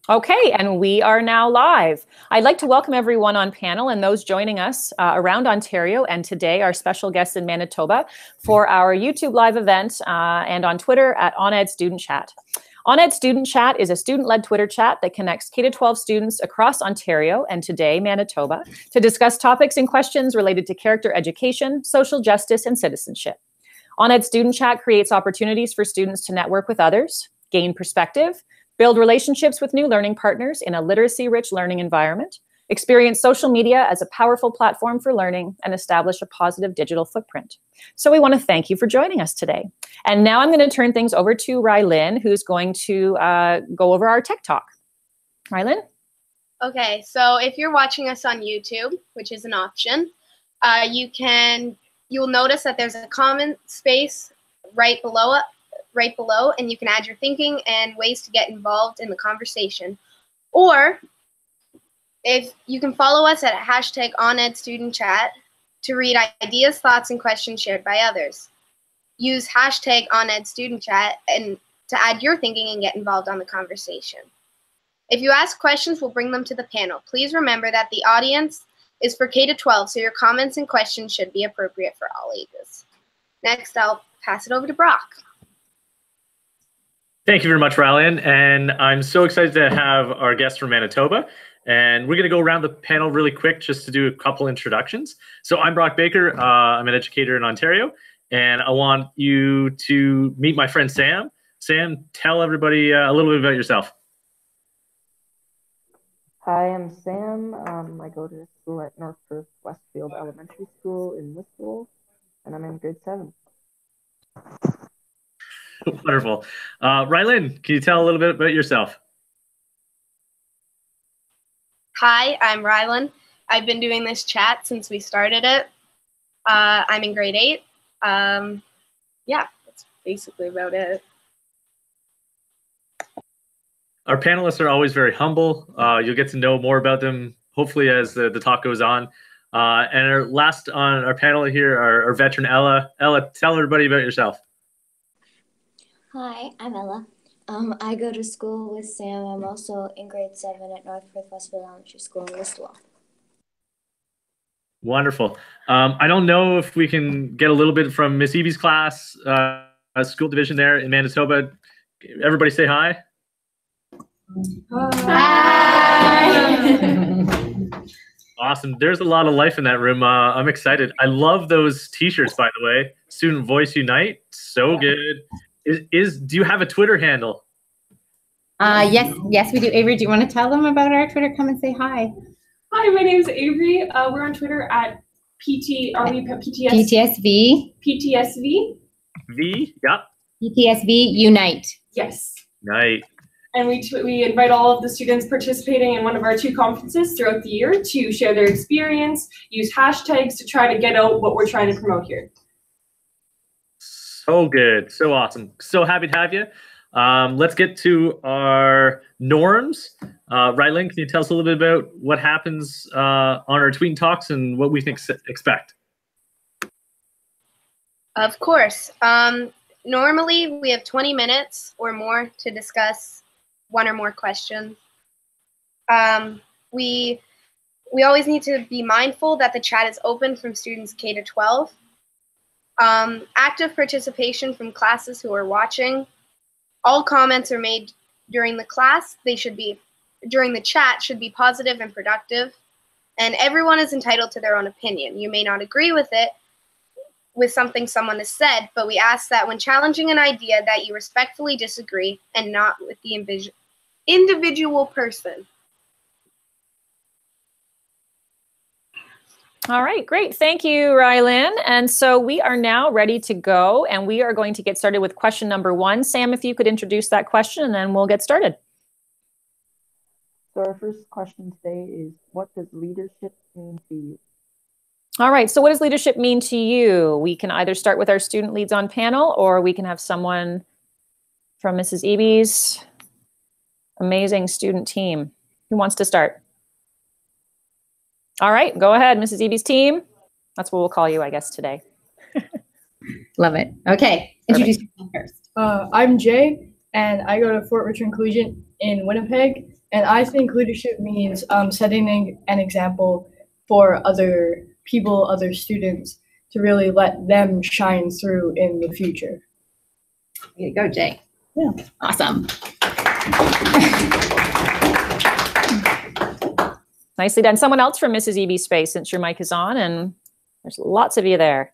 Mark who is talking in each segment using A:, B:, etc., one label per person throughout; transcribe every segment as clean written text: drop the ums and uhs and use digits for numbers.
A: Okay, and we are now live. I'd like to welcome everyone on panel and those joining us around Ontario and today our special guests in Manitoba for our YouTube live event and on Twitter at ONedScChat. ONedScChat is a student-led Twitter chat that connects K-12 students across Ontario and today Manitoba to discuss topics and questions related to character education, social justice, and citizenship. ONedScChat creates opportunities for students to network with others, gain perspective, build relationships with new learning partners in a literacy-rich learning environment, experience social media as a powerful platform for learning, and establish a positive digital footprint. So we want to thank you for joining us today. And now I'm going to turn things over to Rylin, who's going to go over our tech talk. Rylin?
B: Okay, so if you're watching us on YouTube, which is an option, you'll notice that there's a comment space right below, and you can add your thinking and ways to get involved in the conversation. Or if you can follow us at hashtag ONedStudentChat to read ideas, thoughts, and questions shared by others. Use hashtag ONedStudentChat and to add your thinking and get involved on the conversation. If you ask questions, we'll bring them to the panel. Please remember that the audience is for K-12, so your comments and questions should be appropriate for all ages. Next, I'll pass it over to Brock.
C: Thank you very much, Rylin, and I'm so excited to have our guest from Manitoba. And we're going to go around the panel really quick just to do a couple introductions. So I'm Brock Baker. I'm an educator in Ontario, and I want you to meet my friend Sam. Sam, tell everybody a little bit about yourself.
D: Hi, I'm Sam. I go to school at North Perth Westfield Elementary School in Listowel, and I'm in grade 7.
C: Wonderful. Rylin, can you tell a little bit about yourself?
B: Hi, I'm Rylin. I've been doing this chat since we started it. I'm in grade 8. Yeah, that's basically about it.
C: Our panelists are always very humble. You'll get to know more about them, hopefully, as the talk goes on. And our last on our panel here, our veteran Ella. Ella, tell everybody about yourself.
E: Hi, I'm Ella. I go to school with Sam. I'm also in grade 7 at North Perth Westfield Elementary School in Listowel.
C: Wonderful. I don't know if we can get a little bit from Miss Evie's class, school division there in Manitoba. Everybody say hi.
E: Hi.
C: Awesome. There's a lot of life in that room. I'm excited. I love those t-shirts, by the way. Student Voice Unite. So good. Do you have a Twitter handle?
F: Yes, we do. Avery, do you want to tell them about our Twitter? Come and say hi.
G: Hi, my name is Avery. We're on Twitter at
F: PTSV.
G: PTSV.
C: V, yep.
F: PTSV Unite.
G: Yes.
C: Unite.
G: And we invite all of the students participating in one of our 2 conferences throughout the year to share their experience, use hashtags to try to get out what we're trying to promote here.
C: So good. So awesome. So happy to have you. Let's get to our norms. Rylin, can you tell us a little bit about what happens on our tweet and talks and what we expect?
B: Of course. Normally, we have 20 minutes or more to discuss 1 or more questions. We always need to be mindful that the chat is open from students K to 12. Active participation from classes who are watching. All comments are made during the class. During the chat should be positive and productive. And everyone is entitled to their own opinion. You may not agree with it, with something someone has said, but we ask that when challenging an idea that you respectfully disagree and not with the individual person.
A: All right, great. Thank you, Rylin. And so we are now ready to go, and we are going to get started with question number 1. Sam, if you could introduce that question, and then we'll get started.
D: So our first question today is, what does leadership mean to you?
A: All right, so what does leadership mean to you? We can either start with our student leads on panel, or we can have someone from Mrs. Eby's amazing student team. Who wants to start? All right, go ahead, Mrs. Eby's team. That's what we'll call you, I guess, today.
F: Love it. Okay, introduce yourself first.
H: I'm Jay. and I go to Fort Richmond Collegiate in Winnipeg. And I think leadership means setting an example for other people, other students, to really let them shine through in the future.
F: Way to go, Jay.
H: Yeah.
F: Awesome.
A: Nicely done. Someone else from Mrs. EB's space, since your mic is on, and there's lots of you there.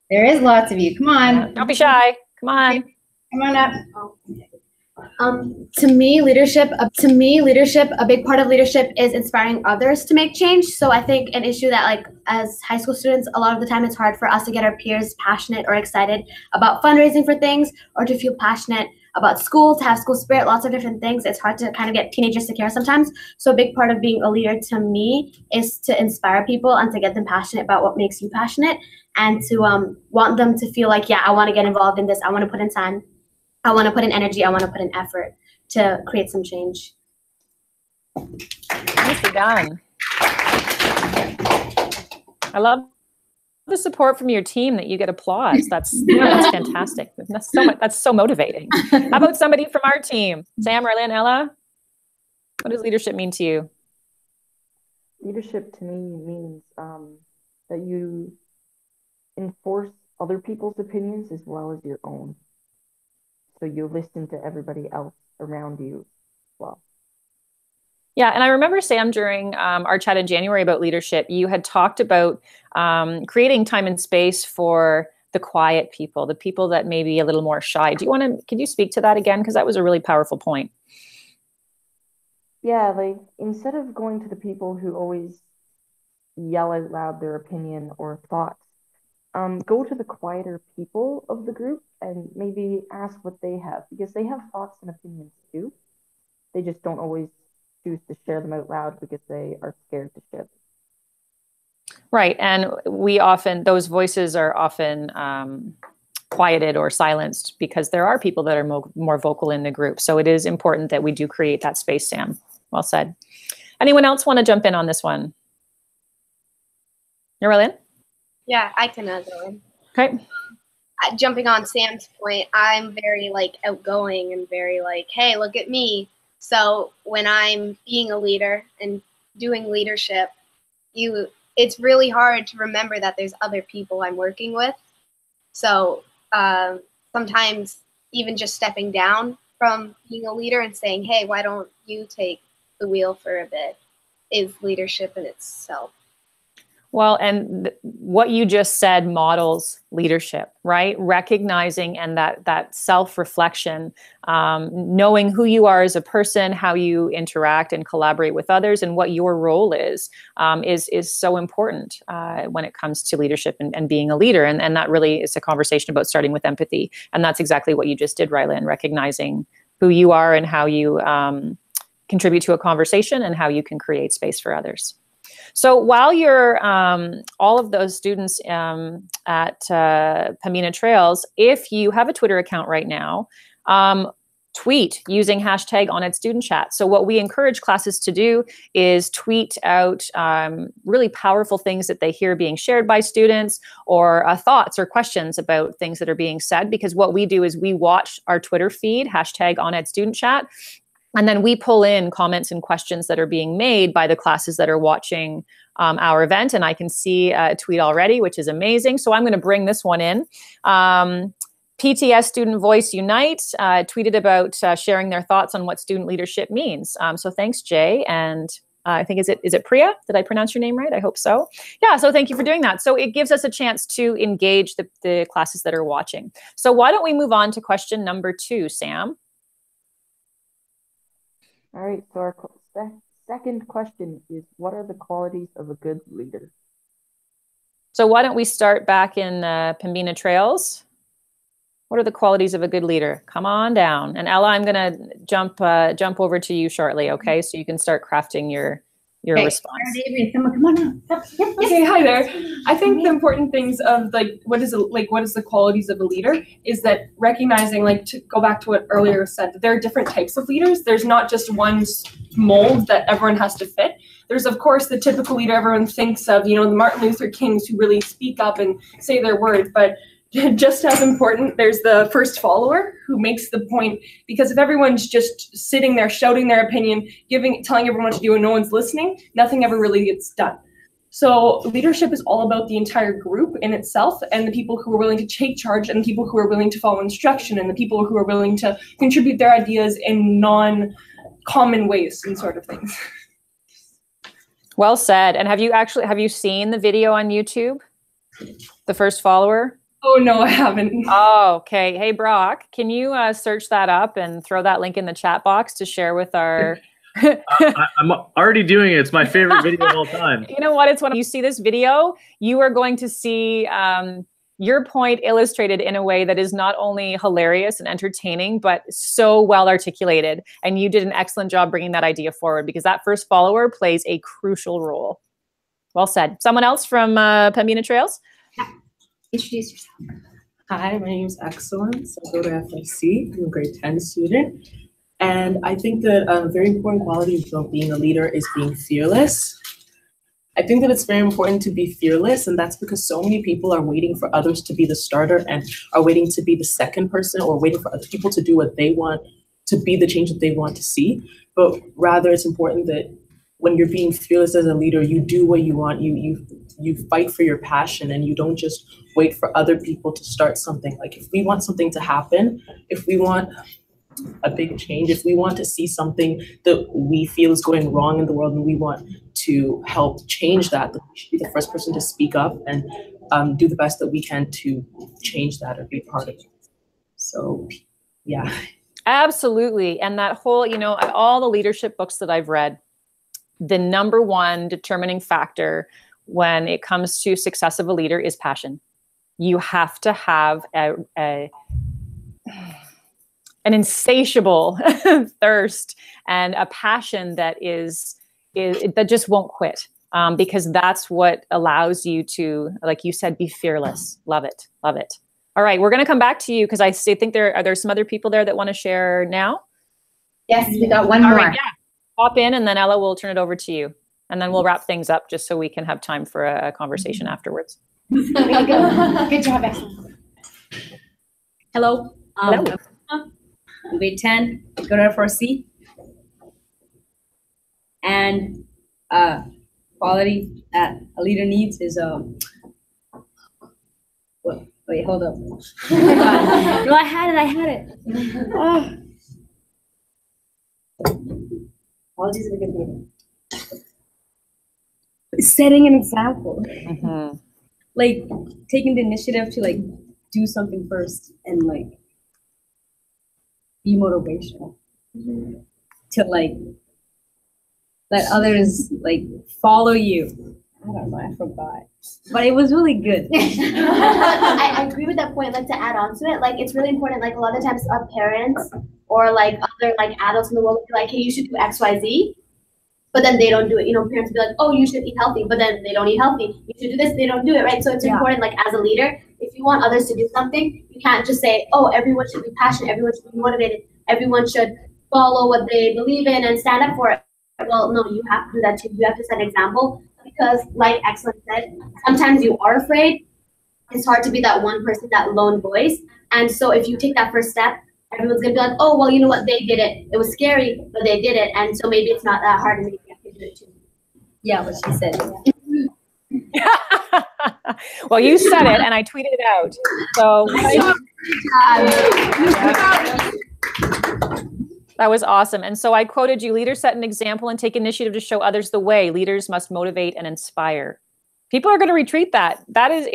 F: There is lots of you. Come on.
A: Don't be shy. Come on.
F: Come on up.
I: To me, leadership, a big part of leadership is inspiring others to make change. So I think an issue that, like, as high school students, a lot of the time it's hard for us to get our peers passionate or excited about fundraising for things, or to feel passionate about school, to have school spirit, lots of different things. It's hard to kind of get teenagers to care sometimes. So a big part of being a leader to me is to inspire people and to get them passionate about what makes you passionate, and to want them to feel like, yeah, I want to get involved in this. I want to put in time. I want to put in energy. I want to put in effort to create some change.
A: Nicely done. I love the support from your team that you get applause. That's fantastic. That's so motivating. How about somebody from our team? Sam, Rylin, Ella? What does leadership mean to you?
D: Leadership to me means that you enforce other people's opinions as well as your own. So you listen to everybody else around you as well.
A: Yeah, and I remember, Sam, during our chat in January about leadership, you had talked about creating time and space for the quiet people, the people that may be a little more shy. Could you speak to that again? Because that was a really powerful point.
D: Yeah, like, instead of going to the people who always yell out loud their opinion or thoughts, go to the quieter people of the group and maybe ask what they have, because they have thoughts and opinions too. They just don't always choose to share them out loud because they are scared to share them.
A: Right, and those voices are often quieted or silenced because there are people that are more vocal in the group. So it is important that we do create that space, Sam. Well said. Anyone else want to jump in on this one? Rylin?
B: Yeah, I can go in.
A: Okay.
B: Jumping on Sam's point, I'm very outgoing and very hey, look at me. So when I'm being a leader and doing leadership, it's really hard to remember that there's other people I'm working with. So sometimes even just stepping down from being a leader and saying, hey, why don't you take the wheel for a bit, is leadership in itself.
A: Well, and what you just said models leadership, right? Recognizing and that self-reflection, knowing who you are as a person, how you interact and collaborate with others, and what your role is so important when it comes to leadership and being a leader. And that really is a conversation about starting with empathy. And that's exactly what you just did, Rylin, recognizing who you are and how you contribute to a conversation and how you can create space for others. So while you're all of those students at Pembina Trails, if you have a Twitter account right now, tweet using hashtag ONedSchat. So what we encourage classes to do is tweet out really powerful things that they hear being shared by students, or thoughts or questions about things that are being said, because what we do is we watch our Twitter feed, hashtag ONedStudentChat, and then we pull in comments and questions that are being made by the classes that are watching our event. And I can see a tweet already, which is amazing. So I'm going to bring this one in. PTS Student Voice Unite tweeted about sharing their thoughts on what student leadership means. So thanks, Jay. And I think, is it Priya? Did I pronounce your name right? I hope so. Yeah, so thank you for doing that. So it gives us a chance to engage the classes that are watching. So why don't we move on to question number 2, Sam?
D: All right, so our second question is, what are the qualities of a good leader?
A: So why don't we start back in Pembina Trails? What are the qualities of a good leader? Come on down. And Ella, I'm going to jump over to you shortly, okay? So you can start crafting your response.
F: Someone come on now. Yep.
G: Okay, hi there. I think the important things of what is the qualities of a leader is that recognizing, to go back to what earlier said, that there are different types of leaders. There's not just one mold that everyone has to fit. There's, of course, the typical leader everyone thinks of, the Martin Luther Kings who really speak up and say their word. But just as important, there's the first follower who makes the point, because if everyone's just sitting there shouting their opinion, telling everyone what to do and no one's listening, nothing ever really gets done. So leadership is all about the entire group in itself, and the people who are willing to take charge, and the people who are willing to follow instruction, and the people who are willing to contribute their ideas in non-common ways and sort of things.
A: Well said. And have you seen the video on YouTube? The first follower?
G: Oh, no, I haven't.
A: Oh, okay. Hey, Brock, can you search that up and throw that link in the chat box to share with our...
C: I'm already doing it. It's my favorite video of all time.
A: You know what? It's when you see this video, you are going to see your point illustrated in a way that is not only hilarious and entertaining, but so well articulated. And you did an excellent job bringing that idea forward, because that first follower plays a crucial role. Well said. Someone else from Pembina Trails?
B: Introduce yourself.
J: Hi, my name is Excellence. I go to FIC. I'm a grade 10 student. And I think that a very important quality of being a leader is being fearless. I think that it's very important to be fearless, and that's because so many people are waiting for others to be the starter and are waiting to be the second person, or waiting for other people to do what they want, to be the change that they want to see. But rather, it's important that when you're being fearless as a leader, you do what you want, you fight for your passion, and you don't just wait for other people to start something. Like, if we want something to happen, if we want a big change, if we want to see something that we feel is going wrong in the world and we want to help change that, then we should be the first person to speak up and do the best that we can to change that or be part of it. So, yeah.
A: Absolutely. And that whole, all the leadership books that I've read, the number one determining factor when it comes to success of a leader is passion. You have to have an insatiable thirst and a passion that that just won't quit, because that's what allows you to, like you said, be fearless. Love it. Love it. All right. We're going to come back to you, because I think are some other people there that want to share now?
F: Yes, we got one more.
A: All right, yeah. Hop in, and then Ella will turn it over to you. And then we'll wrap things up just so we can have time for a conversation afterwards.
F: Good job, Excellent.
K: Hello.
A: Hello.
K: Grade 10, go to F4C. And quality that a leader needs is wait, hold up. No, I had it. Oh. Qualities of a good leader. Setting an example.
A: Mm-hmm.
K: Like taking the initiative to like do something first and like be motivational. Mm-hmm. To like let others like follow you. I don't know, I forgot. But it was really good.
I: I agree with that point. Like, to add on to it, like, it's really important. Like, a lot of times our parents or like other like adults in the world will be like, hey, you should do X, Y, Z. But then they don't do it. Parents will be like, oh, you should eat healthy. But then they don't eat healthy. You should do this. They don't do it, right? So it's important, like, as a leader, if you want others to do something, you can't just say, oh, everyone should be passionate. Everyone should be motivated. Everyone should follow what they believe in and stand up for it. Well, no, you have to do that too. You have to set an example, because like Excellent said, sometimes you are afraid. It's hard to be that one person, that lone voice. And so if you take that first step, everyone's going to be like, oh, well, you know what? They did it. It was scary, but they did it. And so maybe it's not that hard, and maybe you have to do it too.
K: Yeah, what she said.
A: Well, you said it, and I tweeted it out. So that was awesome. And so I quoted you: leaders set an example and take initiative to show others the way. Leaders must motivate and inspire. People are going to retreat that. That is,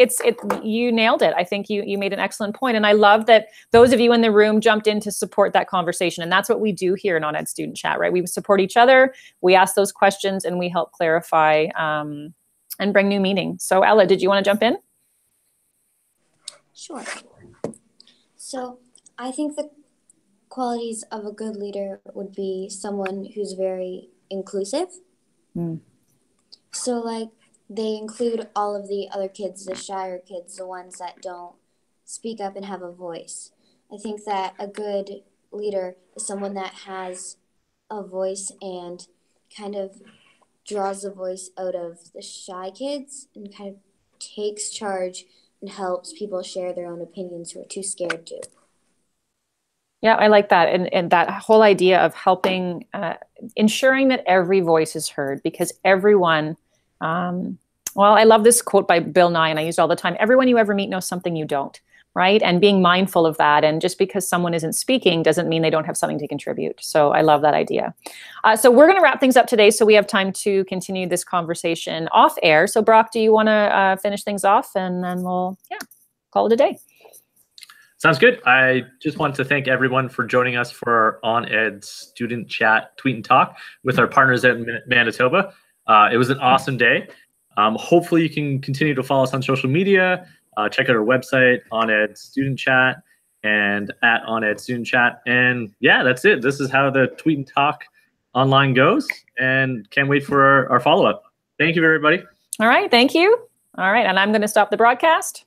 A: you nailed it. I think you made an excellent point. And I love that those of you in the room jumped in to support that conversation. And that's what we do here in ONED Student Chat, right? We support each other. We ask those questions and we help clarify and bring new meaning. So Ella, did you want to jump in?
E: Sure. So I think the qualities of a good leader would be someone who's very inclusive. Mm. So like, they include all of the other kids, the shyer kids, the ones that don't speak up and have a voice. I think that a good leader is someone that has a voice and kind of draws the voice out of the shy kids and kind of takes charge helps people share their own opinions who are too scared to.
A: Yeah, I like that. And that whole idea of helping, ensuring that every voice is heard, because everyone, well, I love this quote by Bill Nye, and I use it all the time. Everyone you ever meet knows something you don't, right? And being mindful of that. And just because someone isn't speaking doesn't mean they don't have something to contribute. So I love that idea. So we're going to wrap things up today so we have time to continue this conversation off air. So Brock, do you want to finish things off, and then we'll, call it a day.
C: Sounds good. I just want to thank everyone for joining us for our ONED Student Chat Tweet and Talk with our partners at Manitoba. It was an awesome day. Hopefully you can continue to follow us on social media. Check out our website, ONED Student Chat, and at ONED Student Chat. And yeah, that's it. This is how the Tweet and Talk online goes, and can't wait for our follow-up. Thank you, everybody.
A: All right. Thank you. All right. And I'm going to stop the broadcast.